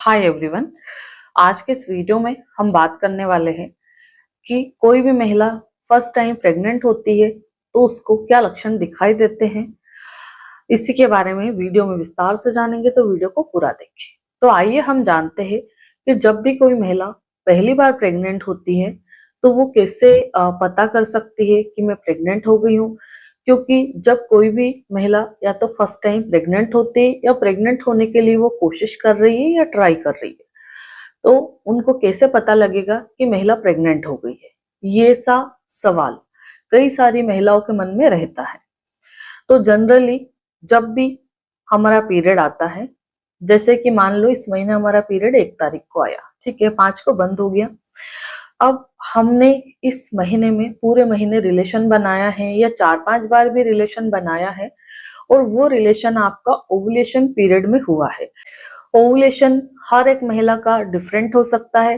Hi everyone. आज के इस वीडियो में हम बात करने वाले हैं कि कोई भी महिला फर्स्ट टाइम प्रेग्नेंट होती है तो उसको क्या लक्षण दिखाई देते हैं। इसी के बारे में वीडियो में विस्तार से जानेंगे, तो वीडियो को पूरा देखें। तो आइए हम जानते हैं कि जब भी कोई महिला पहली बार प्रेग्नेंट होती है तो वो कैसे पता कर सकती है कि मैं प्रेग्नेंट हो गई हूँ। क्योंकि जब कोई भी महिला या तो फर्स्ट टाइम प्रेग्नेंट होती है या प्रेग्नेंट होने के लिए वो कोशिश कर रही है या ट्राई कर रही है, तो उनको कैसे पता लगेगा कि महिला प्रेग्नेंट हो गई है। ये सा सवाल कई सारी महिलाओं के मन में रहता है। तो जनरली जब भी हमारा पीरियड आता है, जैसे कि मान लो इस महीने हमारा पीरियड 1 तारीख को आया, ठीक है, 5 को बंद हो गया। अब हमने इस महीने में पूरे महीने रिलेशन बनाया है या 4-5 बार भी रिलेशन बनाया है और वो रिलेशन आपका ओवुलेशन पीरियड में हुआ है। ओवुलेशन हर एक महिला का डिफरेंट हो सकता है,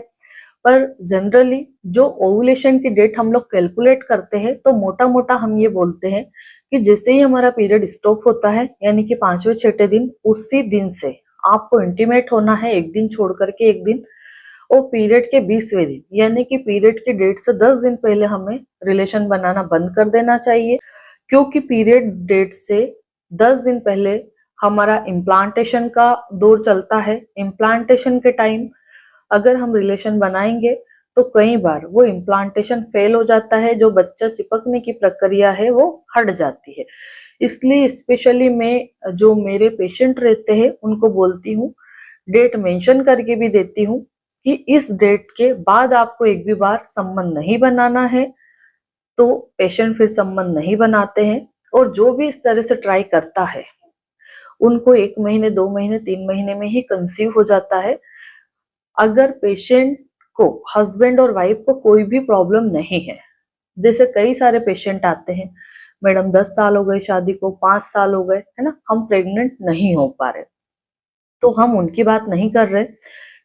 पर जनरली जो ओवुलेशन की डेट हम लोग कैलकुलेट करते हैं तो मोटा मोटा हम ये बोलते हैं कि जैसे ही हमारा पीरियड स्टॉप होता है, यानी कि 5वें-6ठे दिन, उसी दिन से आपको इंटीमेट होना है, एक दिन छोड़ करके एक दिन, और पीरियड के 20वें दिन यानी कि पीरियड की डेट से 10 दिन पहले हमें रिलेशन बनाना बंद कर देना चाहिए। क्योंकि पीरियड डेट से 10 दिन पहले हमारा इम्प्लांटेशन का दौर चलता है। इम्प्लांटेशन के टाइम अगर हम रिलेशन बनाएंगे तो कई बार वो इम्प्लांटेशन फेल हो जाता है, जो बच्चा चिपकने की प्रक्रिया है वो हट जाती है। इसलिए स्पेशली मैं जो मेरे पेशेंट रहते हैं उनको बोलती हूँ, डेट मेंशन करके भी देती हूँ कि इस डेट के बाद आपको एक भी बार संबंध नहीं बनाना है। तो पेशेंट फिर संबंध नहीं बनाते हैं, और जो भी इस तरह से ट्राई करता है उनको 1 महीने, 2 महीने, 3 महीने में ही कंसीव हो जाता है। अगर पेशेंट को, हस्बैंड और वाइफ को कोई भी प्रॉब्लम नहीं है, जैसे कई सारे पेशेंट आते हैं, मैडम 10 साल हो गए शादी को, 5 साल हो गए, है ना, हम प्रेग्नेंट नहीं हो पा रहे, तो हम उनकी बात नहीं कर रहे,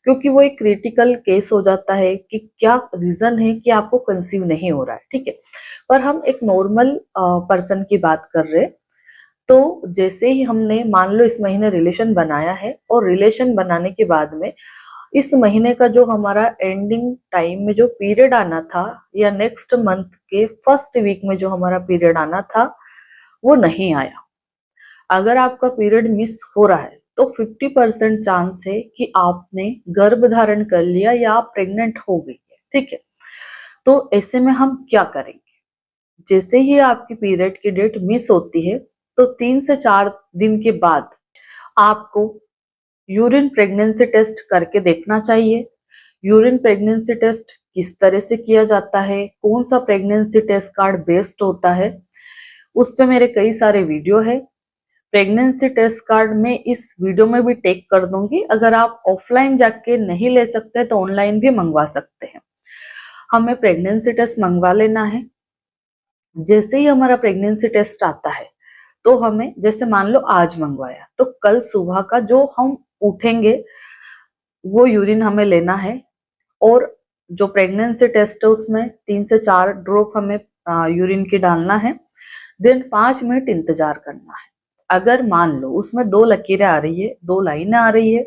क्योंकि वो एक क्रिटिकल केस हो जाता है कि क्या रीजन है कि आपको कंसीव नहीं हो रहा है, ठीक है। पर हम एक नॉर्मल पर्सन की बात कर रहे हैं। तो जैसे ही हमने मान लो इस महीने रिलेशन बनाया है, और रिलेशन बनाने के बाद में इस महीने का जो हमारा एंडिंग टाइम में जो पीरियड आना था, या नेक्स्ट मंथ के फर्स्ट वीक में जो हमारा पीरियड आना था, वो नहीं आया। अगर आपका पीरियड मिस हो रहा है तो 50% चांस है कि आपने गर्भ धारण कर लिया या आप प्रेग्नेंट हो गई है, ठीक है। तो ऐसे में हम क्या करेंगे? जैसे ही आपकी पीरियड की डेट मिस होती है तो 3 से 4 दिन के बाद आपको यूरिन प्रेगनेंसी टेस्ट करके देखना चाहिए। यूरिन प्रेगनेंसी टेस्ट किस तरह से किया जाता है, कौन सा प्रेगनेंसी टेस्ट कार्ड बेस्ट होता है, उस पे मेरे कई सारे वीडियो है। प्रेगनेंसी टेस्ट कार्ड में इस वीडियो में भी टैग कर दूंगी। अगर आप ऑफलाइन जाके नहीं ले सकते तो ऑनलाइन भी मंगवा सकते हैं। हमें प्रेगनेंसी टेस्ट मंगवा लेना है। जैसे ही हमारा प्रेगनेंसी टेस्ट आता है तो हमें, जैसे मान लो आज मंगवाया, तो कल सुबह का जो हम उठेंगे वो यूरिन हमें लेना है, और जो प्रेगनेंसी टेस्ट है उसमें 3 से 4 ड्रॉप हमें यूरिन की डालना है। देन 5 मिनट इंतजार करना है। अगर मान लो उसमें 2 लकीरें आ रही है, 2 लाइनें आ रही है,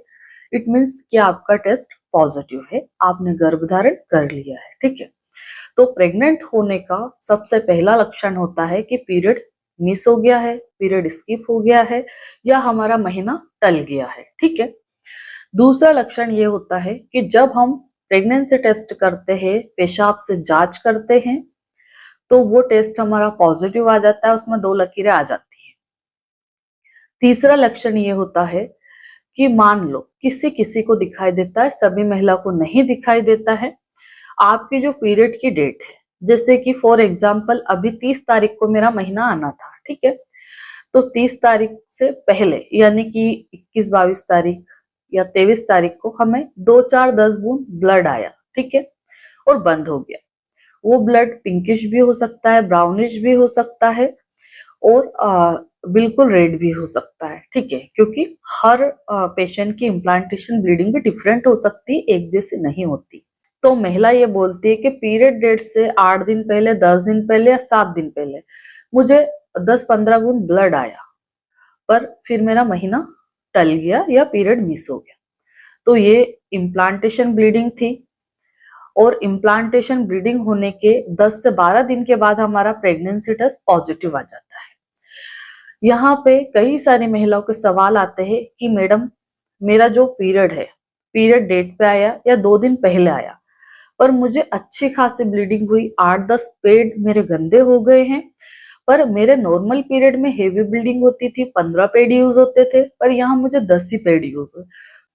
इट मीन्स कि आपका टेस्ट पॉजिटिव है, आपने गर्भधारण कर लिया है, ठीक है। तो प्रेग्नेंट होने का सबसे पहला लक्षण होता है कि पीरियड मिस हो गया है, पीरियड स्किप हो गया है, या हमारा महीना टल गया है, ठीक है। दूसरा लक्षण ये होता है कि जब हम प्रेगनेंसी टेस्ट करते हैं, पेशाब से जांच करते हैं, तो वो टेस्ट हमारा पॉजिटिव आ जाता है, उसमें 2 लकीरें आ जाती है। तीसरा लक्षण ये होता है कि मान लो किसी किसी को दिखाई देता है, सभी महिला को नहीं दिखाई देता है। आपकी जो पीरियड की डेट है, जैसे कि फॉर एग्जाम्पल अभी 30 तारीख को मेरा महीना आना था, ठीक है, तो 30 तारीख से पहले यानी कि 21-22 तारीख या 23 तारीख को हमें 2-4-10 बूंद ब्लड आया, ठीक है, और बंद हो गया। वो ब्लड पिंकिश भी हो सकता है, ब्राउनिश भी हो सकता है, और बिल्कुल रेड भी हो सकता है, ठीक है, क्योंकि हर पेशेंट की इम्प्लांटेशन ब्लीडिंग भी डिफरेंट हो सकती है, एक जैसी नहीं होती। तो महिला ये बोलती है कि पीरियड डेट से 8 दिन पहले, 10 दिन पहले या 7 दिन पहले मुझे 10-15 बूंद ब्लड आया, पर फिर मेरा महीना टल गया या पीरियड मिस हो गया। तो ये इम्प्लांटेशन ब्लीडिंग थी, और इम्प्लांटेशन ब्लीडिंग होने के 10 से 12 दिन के बाद हमारा प्रेगनेंसी टेस्ट पॉजिटिव आ जाता है। यहाँ पे कई सारी महिलाओं के सवाल आते हैं कि मैडम मेरा जो पीरियड है, पीरियड डेट पे आया या 2 दिन पहले आया, पर मुझे अच्छी खासी ब्लीडिंग हुई, 8-10 पेड मेरे गंदे हो गए हैं, पर मेरे नॉर्मल पीरियड में हेवी ब्लीडिंग होती थी, 15 पेड यूज होते थे, पर यहाँ मुझे 10 ही पेड यूज हुए।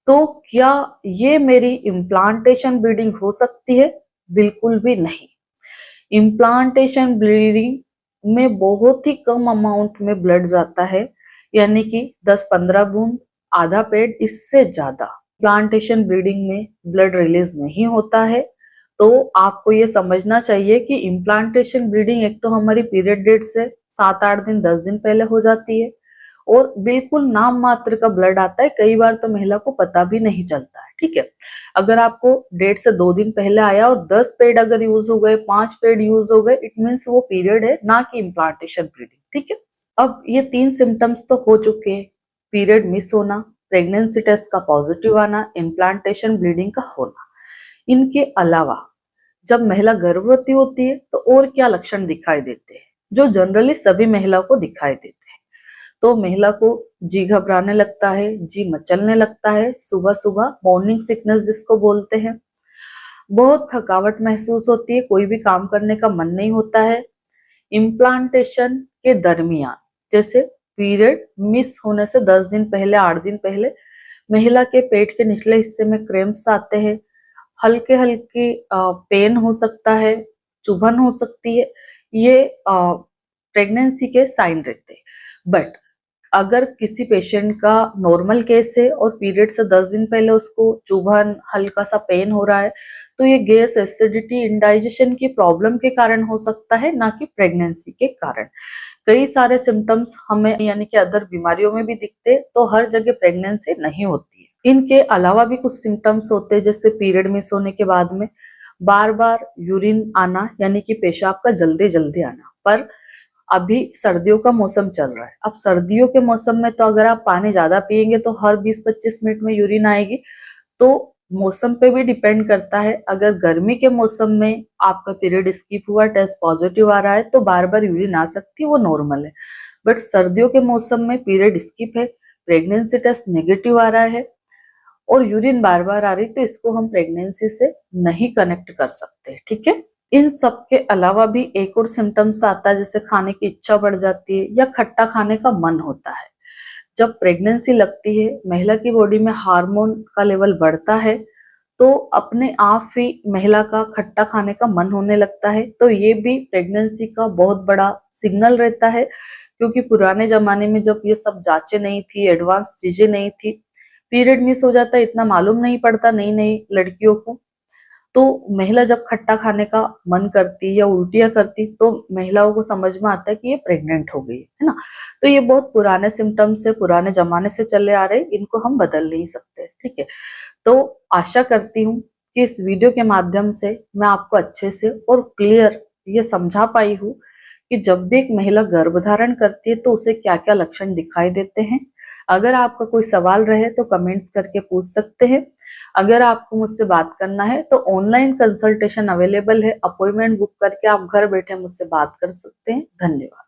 तो क्या ये मेरी इम्प्लांटेशन ब्लीडिंग हो सकती है? बिल्कुल भी नहीं। इम्प्लांटेशन ब्लीडिंग में बहुत ही कम अमाउंट में ब्लड जाता है, यानी कि 10-15 बूंद, आधा पेड, इससे ज्यादा इम्प्लांटेशन ब्लीडिंग में ब्लड रिलीज नहीं होता है। तो आपको ये समझना चाहिए कि इम्प्लांटेशन ब्लीडिंग एक तो हमारी पीरियड डेट से 7-8 दिन, 10 दिन पहले हो जाती है, और बिल्कुल नाम मात्र का ब्लड आता है, कई बार तो महिला को पता भी नहीं चलता है। ठीक है, अगर आपको डेट से 2 दिन पहले आया और 10 पेड अगर यूज हो गए, 5 पेड यूज हो गए, इट मीन्स वो पीरियड है, ना कि इम्प्लांटेशन ब्लीडिंग। ठीक है, अब ये 3 सिम्टम्स तो हो चुके हैं, पीरियड मिस होना, प्रेगनेंसी टेस्ट का पॉजिटिव आना, इम्प्लांटेशन ब्लीडिंग का होना। इनके अलावा जब महिला गर्भवती होती है तो और क्या लक्षण दिखाई देते हैं, जो जनरली सभी महिलाओं को दिखाई देते हैं? तो महिला को जी घबराने लगता है, जी मचलने लगता है, सुबह सुबह मॉर्निंग सिकनेस जिसको बोलते हैं, बहुत थकावट महसूस होती है, कोई भी काम करने का मन नहीं होता है। इम्प्लांटेशन के दरमियान, जैसे पीरियड मिस होने से 10 दिन पहले, 8 दिन पहले, महिला के पेट के निचले हिस्से में क्रैम्प्स आते हैं, हल्के हल्के पेन हो सकता है, चुभन हो सकती है, ये प्रेगनेंसी के साइन रहते हैं। बट अगर किसी पेशेंट का नॉर्मल केस है और पीरियड से 10 दिन पहले उसको चुभन, हल्का सा पेन हो रहा है, तो ये गैस, एसिडिटी, इंडाइजेशन की प्रॉब्लम के कारण हो सकता है, ना कि प्रेगनेंसी के कारण। कई सारे सिम्टम्स हमें यानी कि अदर बीमारियों में भी दिखते, तो हर जगह प्रेगनेंसी नहीं होती है। इनके अलावा भी कुछ सिम्टम्स होते हैं, जैसे पीरियड मिस होने के बाद में बार बार यूरिन आना, यानी कि पेशाब का जल्दी जल्दी आना। पर अभी सर्दियों का मौसम चल रहा है, अब सर्दियों के मौसम में तो अगर आप पानी ज्यादा पिएंगे तो हर 20-25 मिनट में यूरिन आएगी, तो मौसम पे भी डिपेंड करता है। अगर गर्मी के मौसम में आपका पीरियड स्किप हुआ, टेस्ट पॉजिटिव आ रहा है, तो बार बार यूरिन आ सकती है, वो नॉर्मल है। बट सर्दियों के मौसम में पीरियड स्किप है, प्रेगनेंसी टेस्ट नेगेटिव आ रहा है और यूरिन बार बार आ रही, तो इसको हम प्रेगनेंसी से नहीं कनेक्ट कर सकते। ठीक है, इन सब के अलावा भी एक और सिम्टम्स आता है, जैसे खाने की इच्छा बढ़ जाती है या खट्टा खाने का मन होता है। जब प्रेगनेंसी लगती है, महिला की बॉडी में हार्मोन का लेवल बढ़ता है, तो अपने आप ही महिला का खट्टा खाने का मन होने लगता है। तो ये भी प्रेगनेंसी का बहुत बड़ा सिग्नल रहता है, क्योंकि पुराने जमाने में जब ये सब जांचें नहीं थी, एडवांस चीजें नहीं थी, पीरियड मिस हो जाता, इतना मालूम नहीं पड़ता नई नई लड़कियों को, तो महिला जब खट्टा खाने का मन करती या उल्टियां करती, तो महिलाओं को समझ में आता है कि ये प्रेग्नेंट हो गई है ना। तो ये बहुत पुराने सिम्टम्स है, पुराने जमाने से चले आ रहे, इनको हम बदल नहीं सकते। ठीक है, तो आशा करती हूँ कि इस वीडियो के माध्यम से मैं आपको अच्छे से और क्लियर ये समझा पाई हूँ कि जब भी एक महिला गर्भधारण करती है तो उसे क्या क्या लक्षण दिखाई देते हैं। अगर आपका कोई सवाल रहे तो कमेंट्स करके पूछ सकते हैं। अगर आपको मुझसे बात करना है तो ऑनलाइन कंसल्टेशन अवेलेबल है, अपॉइंटमेंट बुक करके आप घर बैठे मुझसे बात कर सकते हैं। धन्यवाद।